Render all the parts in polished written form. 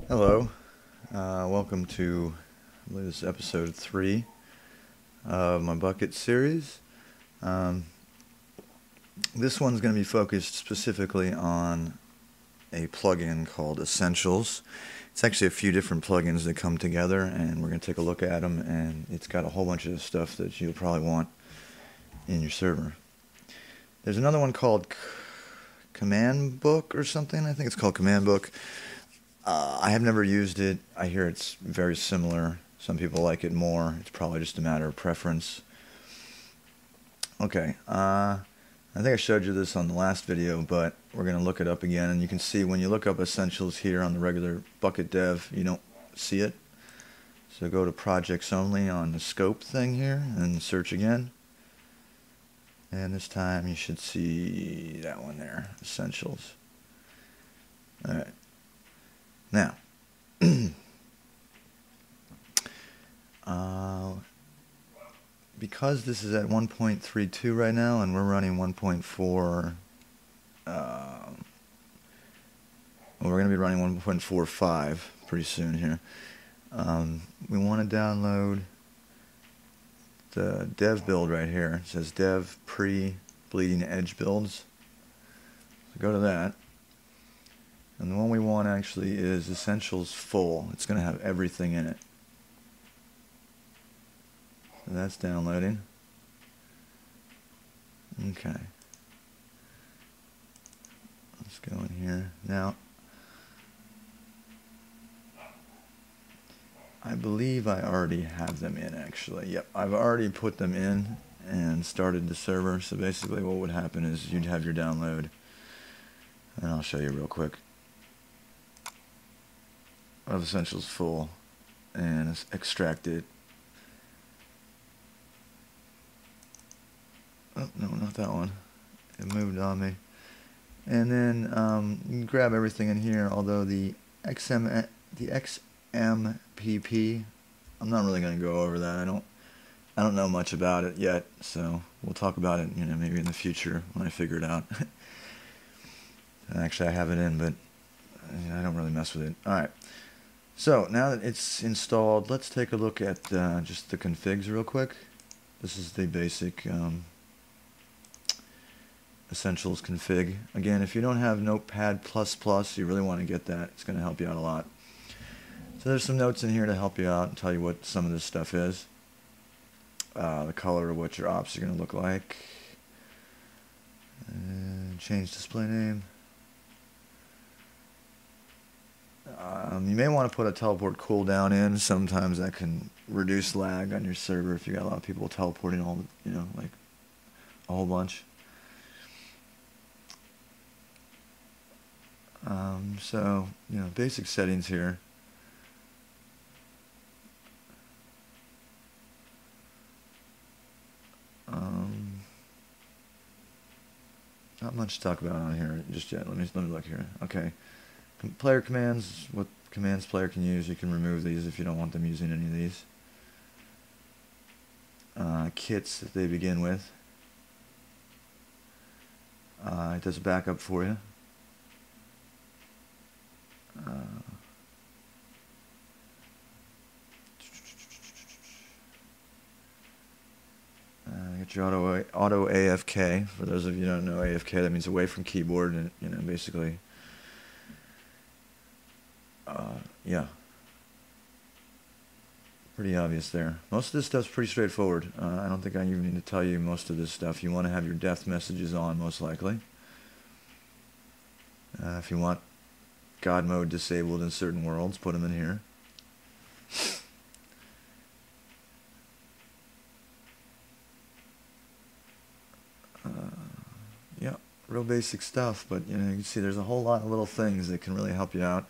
Hello, welcome to, I believe this is episode 3 of my Bukkit series. This one's going to be focused specifically on a plugin called Essentials. It's actually a few different plugins that come together, and we're going to take a look at them, and it's got a whole bunch of stuff that you'll probably want in your server. There's another one called Command Book or something. I think it's called Command Book. I have never used it. I hear it's very similar. Some people like it more. It's probably just a matter of preference. Okay, I think I showed you this on the last video, but we're going to look it up again. And you can see when you look up Essentials here on the regular Bukkit dev, you don't see it. So go to Projects Only on the Scope thing here and search again. And this time you should see that one there, Essentials. Alright. Now, because this is at 1.32 right now, and we're running 1.4, well, we're going to be running 1.45 pretty soon here. We want to download the dev build right here. It says dev pre-bleeding edge builds. So go to that. And the one we want actually is Essentials Full. It's going to have everything in it. So that's downloading. Okay. Let's go in here. Now, I believe I already have them in actually. Yep, I've already put them in and started the server. So basically what would happen is you'd have your download. And I'll show you real quick. Of Essentials Full, and extract it. Oh no, not that one. It moved on me. And then you can grab everything in here. Although the XMPP, I'm not really going to go over that. I don't know much about it yet, so we'll talk about it, maybe in the future when I figure it out. Actually, I have it in, but I don't really mess with it. All right. So now that it's installed, let's take a look at just the configs real quick. This is the basic Essentials config. Again, if you don't have Notepad++, you really want to get that. It's going to help you out a lot. So there's some notes in here to help you out and tell you what some of this stuff is. The color of what your ops are going to look like. And change display name. You may want to put a teleport cooldown in. Sometimes that can reduce lag on your server if you got a lot of people teleporting all, like a whole bunch. So, basic settings here. Not much to talk about on here just yet. Let me look here. Okay. Player commands, what commands player can use. You can remove these if you don't want them using any of these. Kits that they begin with. It does a backup for you. Get your auto AFK. For those of you who don't know AFK, that means away from keyboard, and basically. Yeah. Pretty obvious there. Most of this stuff's pretty straightforward. I don't think I even need to tell you most of this stuff. You want to have your death messages on, most likely. If you want God mode disabled in certain worlds, put them in here. Yeah, real basic stuff, but you can see there's a whole lot of little things that can really help you out.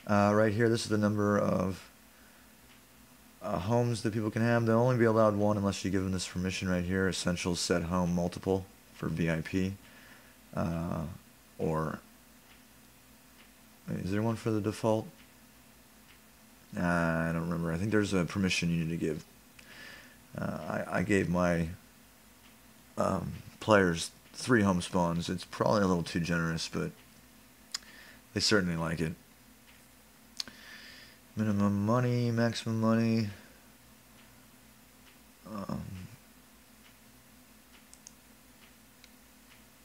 Right here, this is the number of homes that people can have. They'll only be allowed one unless you give them this permission right here. Essentials set home multiple for VIP. Or is there one for the default? I don't remember. I think there's a permission you need to give. I gave my players 3 home spawns. It's probably a little too generous, but they certainly like it. Minimum money, maximum money.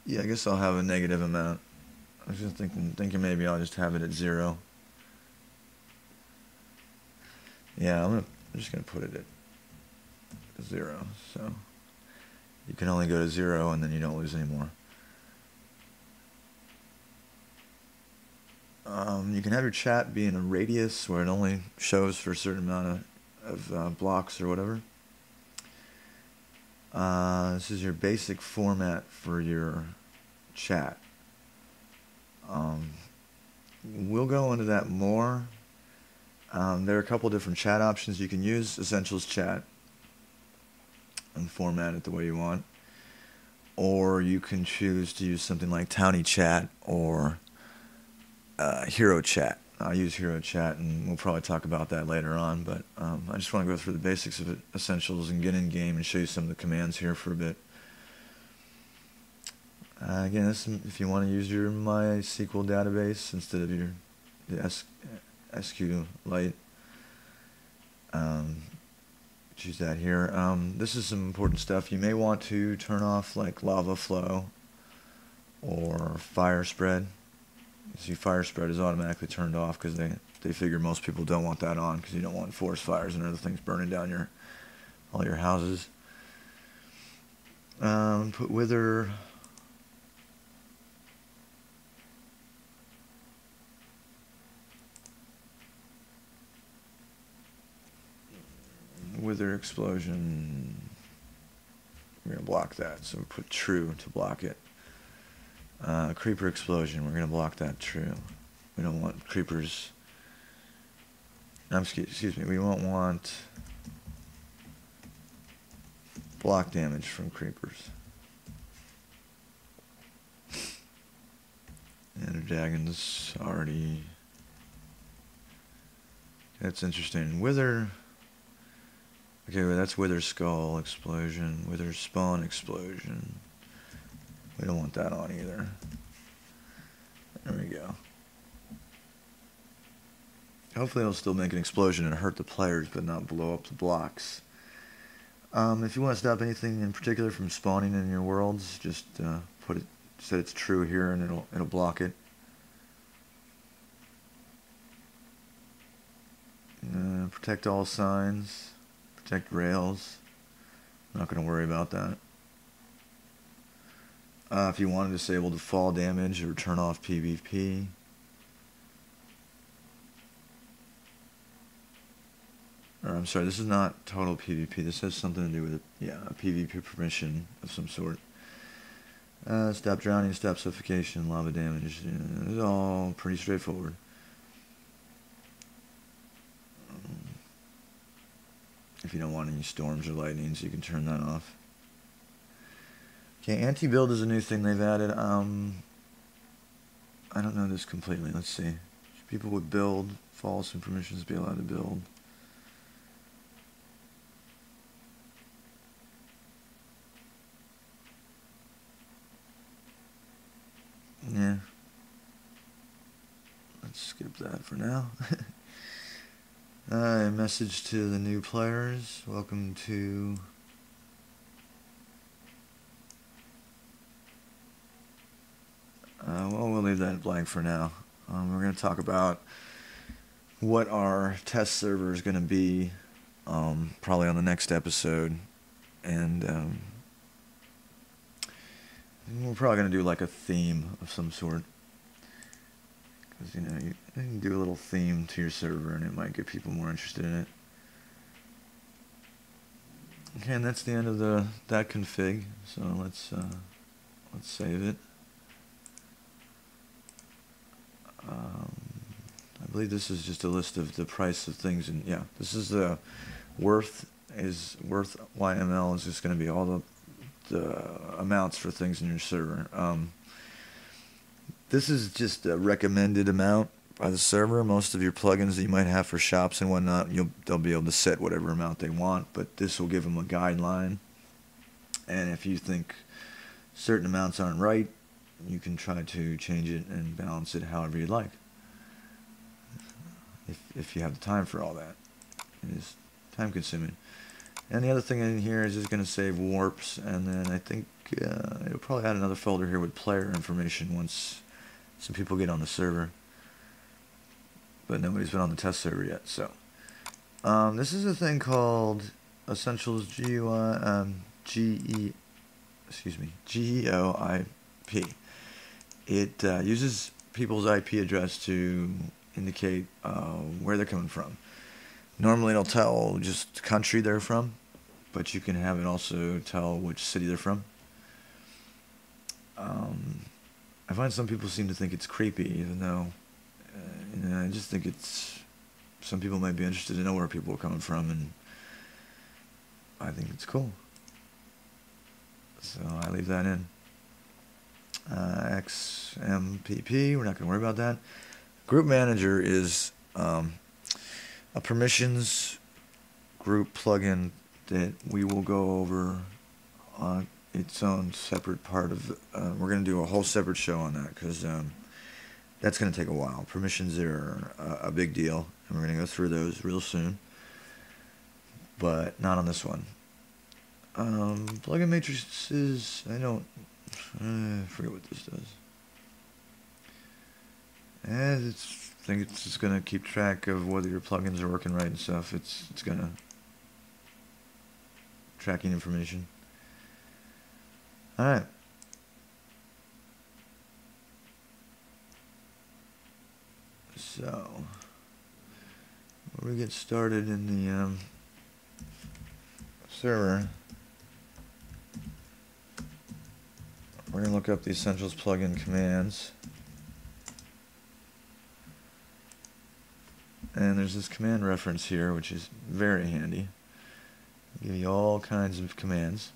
Yeah, I guess I'll have a negative amount. I was just thinking maybe I'll just have it at 0. Yeah, I'm just gonna put it at 0. So you can only go to 0 and then you don't lose anymore. You can have your chat be in a radius where it only shows for a certain amount of blocks or whatever. This is your basic format for your chat. We'll go into that more. There are a couple different chat options. You can use Essentials Chat and format it the way you want. Or you can choose to use something like Townie Chat or Hero Chat. I use Hero Chat, and we'll probably talk about that later on, but I just want to go through the basics of Essentials and get in game and show you some of the commands here for a bit. Again, this, if you want to use your MySQL database instead of the SQLite, choose that here. This is some important stuff. You may want to turn off like lava flow or fire spread. See, fire spread is automatically turned off because they figure most people don't want that on because you don't want forest fires and other things burning down all your houses. Put wither. Wither explosion. We're gonna block that, so we put true to block it. Creeper explosion, we're going to block that true. We don't want creepers. Excuse me, we won't want block damage from creepers. Ender dragons already. That's interesting. Wither. Okay, well, that's wither skull explosion. Wither spawn explosion. We don't want that on either. There we go. Hopefully it'll still make an explosion and hurt the players, but not blow up the blocks. If you want to stop anything in particular from spawning in your worlds, just set it's true here, and it'll block it. Protect all signs. Protect rails. I'm not going to worry about that. If you want to disable the fall damage or turn off PvP. Or I'm sorry, this is not total PvP. This has something to do with a PvP permission of some sort. Stop drowning, stop suffocation, lava damage. It's all pretty straightforward. If you don't want any storms or lightnings, you can turn that off. Okay, anti-build is a new thing they've added. I don't know this completely. Let's see. Should people with build false and permissions be allowed to build? Yeah. Let's skip that for now. Message to the new players. Welcome to well, we'll leave that blank for now. We're going to talk about what our test server is going to be probably on the next episode, and we're probably going to do like a theme of some sort, because you can do a little theme to your server and it might get people more interested in it. Okay, and that's the end of that config, so let's save it. I believe this is just a list of the price of things, and yeah, this is the worth YML is just going to be all the amounts for things in your server. This is just a recommended amount by the server. Most of your plugins that you might have for shops and whatnot, they'll be able to set whatever amount they want, but this will give them a guideline. And if you think certain amounts aren't right, you can try to change it and balance it however you'd like. if you have the time for all that. It is time consuming. And the other thing in here is just going to save warps, and then I think it'll probably add another folder here with player information once some people get on the server. But nobody's been on the test server yet, so. This is a thing called Essentials GEOIP. It uses people's IP address to indicate where they're coming from. Normally it'll tell just the country they're from, but you can have it also tell which city they're from. I find some people seem to think it's creepy, even though I just think it's, some people might be interested to know where people are coming from, and I think it's cool. So I leave that in. XMPP, we're not going to worry about that. Group Manager is a permissions group plugin that we will go over on its own separate part of. We're going to do a whole separate show on that, because that's going to take a while. Permissions are a big deal, and we're going to go through those real soon, but not on this one. Plugin matrices, I forget what this does. And I think it's just going to keep track of whether your plugins are working right and stuff. It's going to tracking information. Alright. So, when we get started in the server, we're going to look up the Essentials plugin commands. And there's this command reference here, which is very handy. It'll give you all kinds of commands.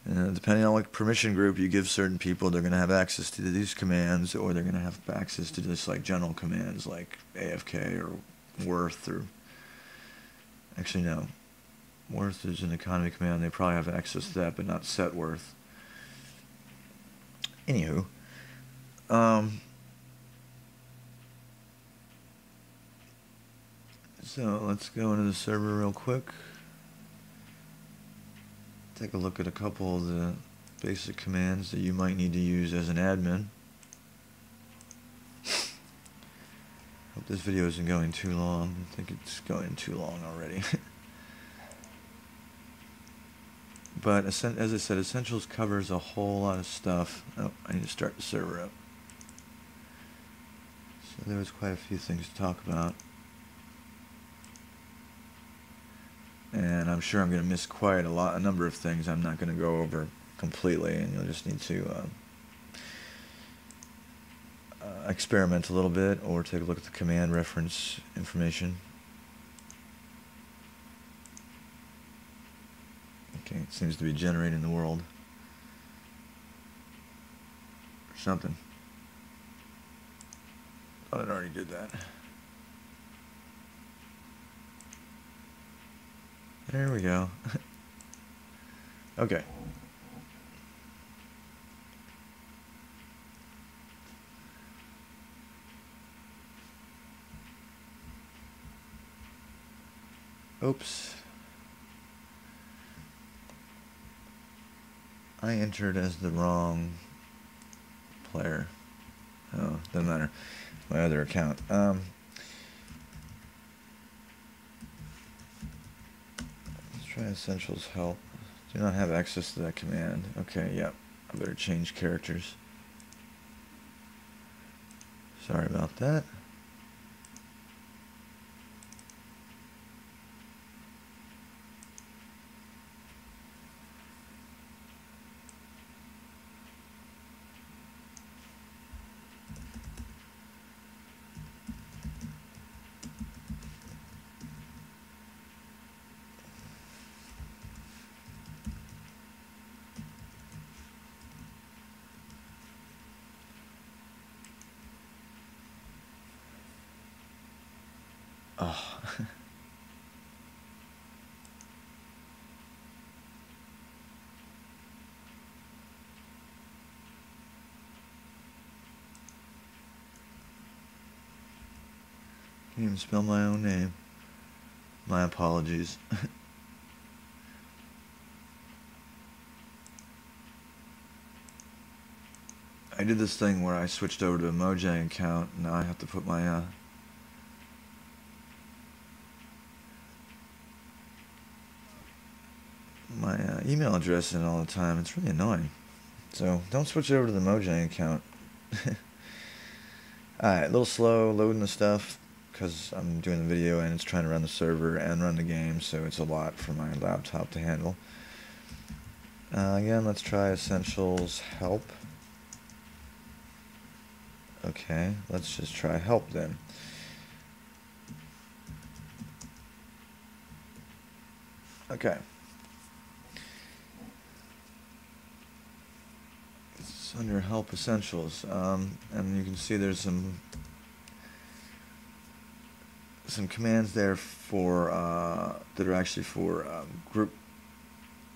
And depending on what permission group you give certain people, they're going to have access to these commands, or they're going to have access to just like general commands like AFK or worth, or actually no, worth is an economy command. They probably have access to that, but not set worth. Anywho, so let's go into the server real quick. Take a look at a couple of the basic commands that you might need to use as an admin. Hope this video isn't going too long. I think it's going too long already. But as I said, Essentials covers a whole lot of stuff. Oh, I need to start the server up. So there was quite a few things to talk about. And I'm sure I'm going to miss quite a number of things I'm not going to go over completely, and you'll just need to experiment a little bit, or take a look at the command reference information. Okay, it seems to be generating the world. Or something. Thought it already did that. There we go. Okay. Oops. I entered as the wrong player. Oh, doesn't matter. My other account. Try Essentials help. Do not have access to that command. Okay, yep. I better change characters. Sorry about that. Oh. Can't even spell my own name. My apologies. I did this thing where I switched over to a Mojang account, and now I have to put my email address in all the time. It's really annoying. So don't switch over to the Mojang account. Alright, a little slow loading the stuff because I'm doing the video and it's trying to run the server and run the game, so it's a lot for my laptop to handle. Again, let's try Essentials Help. Okay, let's just try Help then. Okay. It's under Help Essentials, and you can see there's some commands there for that are actually for group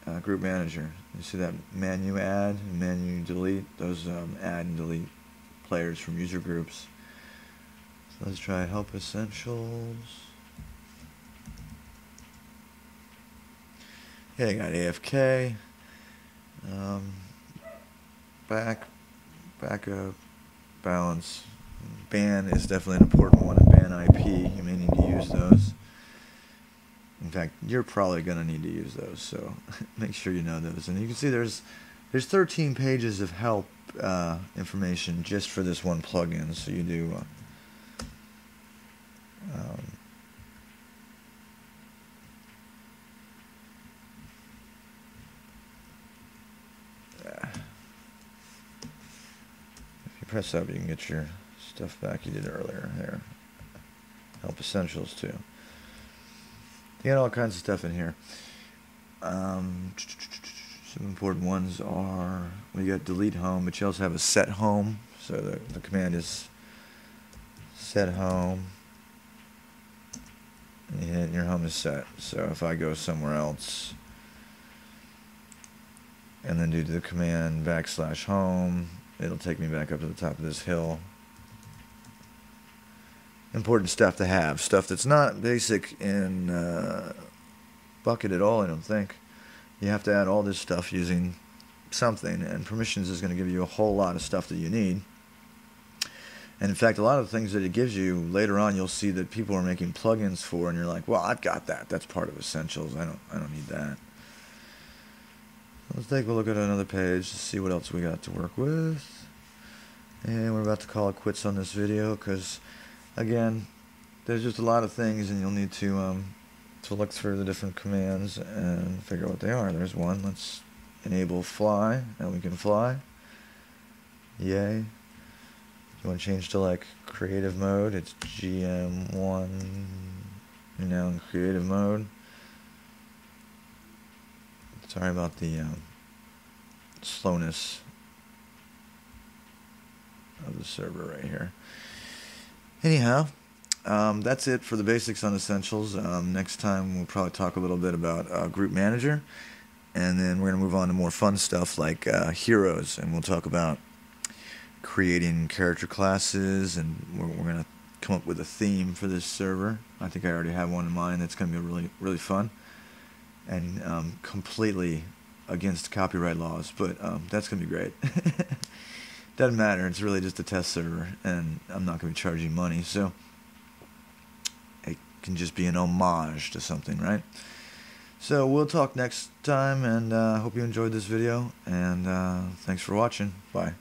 manager. You see that menu add and menu delete? Those add and delete players from user groups. So let's try Help Essentials. Yeah, I got AFK, backup, balance. Ban is definitely an important one, and ban IP. You may need to use those. In fact, you're probably going to need to use those, so make sure you know those. And you can see there's 13 pages of help information just for this one plugin. So you do if you press up, you can get your stuff back you did earlier there. Help Essentials too. You got all kinds of stuff in here. Some important ones are, well, you got delete home, but you also have a set home. So the command is set home, and you hit, your home is set. So if I go somewhere else and then do the command \home, it'll take me back up to the top of this hill. Important stuff to have. Stuff that's not basic in Bukkit at all, I don't think. You have to add all this stuff using something, and permissions is going to give you a whole lot of stuff that you need. And in fact, a lot of the things that it gives you later on, you'll see that people are making plugins for, and you're like, well, I've got that. That's part of Essentials. I don't need that. Let's take a look at another page to see what else we got to work with. And we're about to call it quits on this video because, again, there's just a lot of things, and you'll need to look through the different commands and figure out what they are. There's one. Let's enable fly. Now we can fly. Yay. If you want to change to like creative mode, it's GM1. You're now in creative mode. Sorry about the slowness of the server right here. Anyhow, that's it for the basics on Essentials. Next time we'll probably talk a little bit about Group Manager, and then we're going to move on to more fun stuff like Heroes, and we'll talk about creating character classes, and we're going to come up with a theme for this server. I think I already have one in mind that's going to be really, really fun, and completely against copyright laws, but that's going to be great. Doesn't matter, it's really just a test server, and I'm not going to be charging money, so it can just be an homage to something, right? So we'll talk next time, and hope you enjoyed this video, and thanks for watching. Bye.